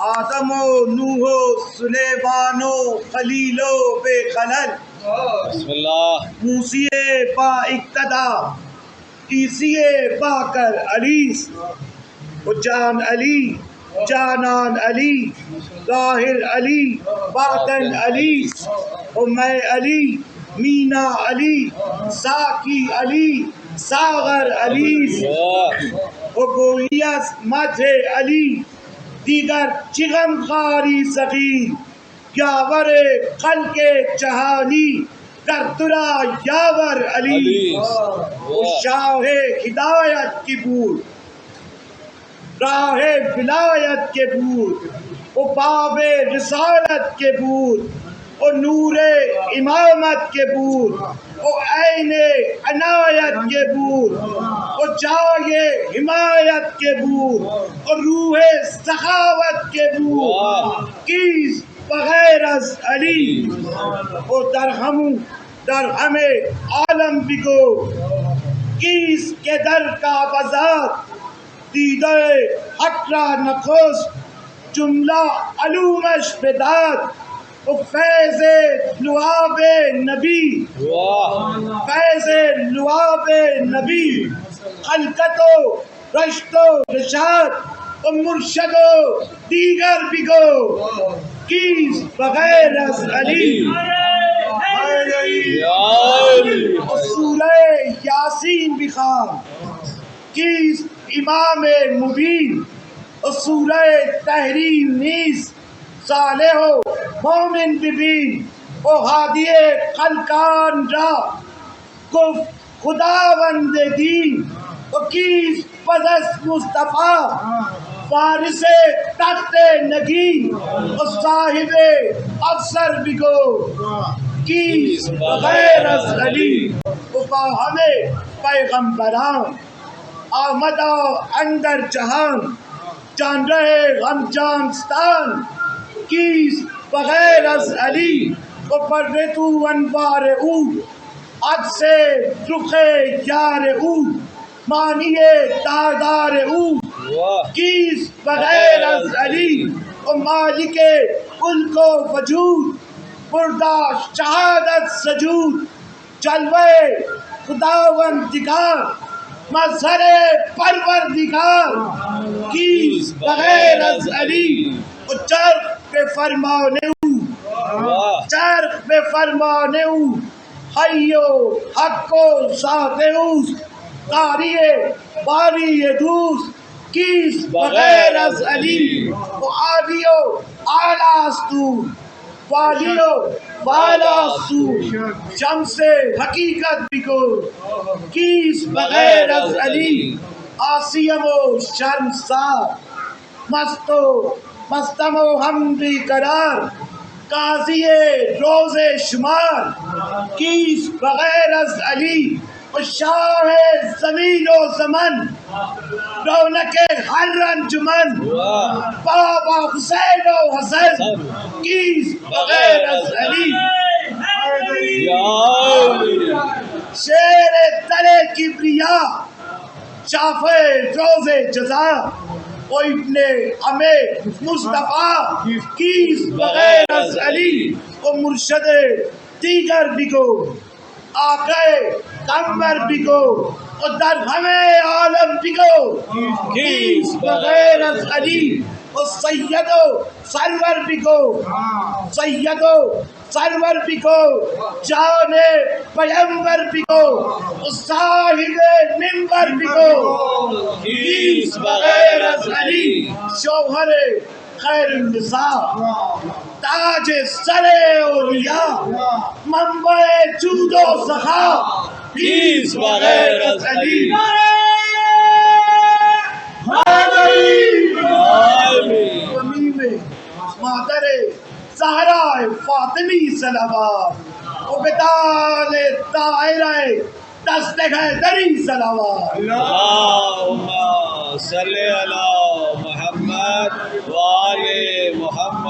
آدم و نوح و سلیمان و خلیل و بے خلل، بسم اللہ. موسی با اقتدا، عیسی با کر علیس، و جان علی، جانان علی، ظاہر علی، باطن علی، و میں علی، مینا علی، ساکی علی، ساغر علی، و گویس مدح علی، دیگر چغم خاری سخی، یاور خلق جہانی در ترا یاور علی، و شاہ ہدایت کی بود، راہ ولایت کے بود، و باب رسالت کے بود، و نور امامت کے بود، و عین عنایت کے بود، و جائے حمایت کے بود، و روح سخاوت کے بود، کیس بغیر از علی، و در ہمیں عالم بگو، کیس کے در کا بذات، دیدہ حق را نخست، جملہ علومش بداد، و فیض لعاب نبی، فیض لعاب نبی، خلقت و رشت و رشاد، و مرشد و دیگر بگو، کیس بغیر از علی، و سورہ یاسین بخوان، کیس امام مبین، و سورہ تحریم نیز، صالح و مومن ببین، و ہادی خلقان را گفت خداوند دین، و کیس پس از مصطفیٰ وارث تخت نگین، و صاحب افسر بگو، کیس بغیر از علی، و با ہمیں پیغمبران آمدا اندر جہان، جان رہے غم جانستان، کیس بغیر از علی، و پر تو انوار او، عکس رخ یار او، معنی دادار او، کیس بغیر از علی، و مالک ملک و وجود، برداشت شہادت سجود، جلوہ خداوندگار، مظہر پروردگار، کیس بغیر از علی، و چرخ به فرمان او، چرخ به فرمان او، حی و حق و ذات اوست، قاری باری دوست، کیس بغیر از علی، و عالی و اعلیٰ تو، والی و والا سو، شمس حقیقت بگو، کیس بغیر از علی، آسیم و شرمسار، مستم و ہم بی قرار، قاضی روز شمار، کیس بغیر از علی، و شاہ زمین و زمن، رونق ہر انجمن، بابا حسین و حسن، کیس بغیر از علی، شیر دل کبریا، شافع روز جزا، و ابن عمِ مصطفیٰ، کیس بغیر از علی، و مرشد دیگر بگو، آقا قمر بگو، و در ہمیں عالم بگو، کیس بغیر از علی، و سید و سرور بگو، سید و سرور بگو، جان پیمبر بگو، و صاحب منبر بگو، کیس بغیر از علی، شوہر خیر النساء، تاج سر اولیاء، منبع جود و سخا، کیس بغیر از علی، مادر زہرا فاطمی صلوات، و بدال طاہرہ دست حیدری صلوات، اللہم صلی علی محمد و آل محمد.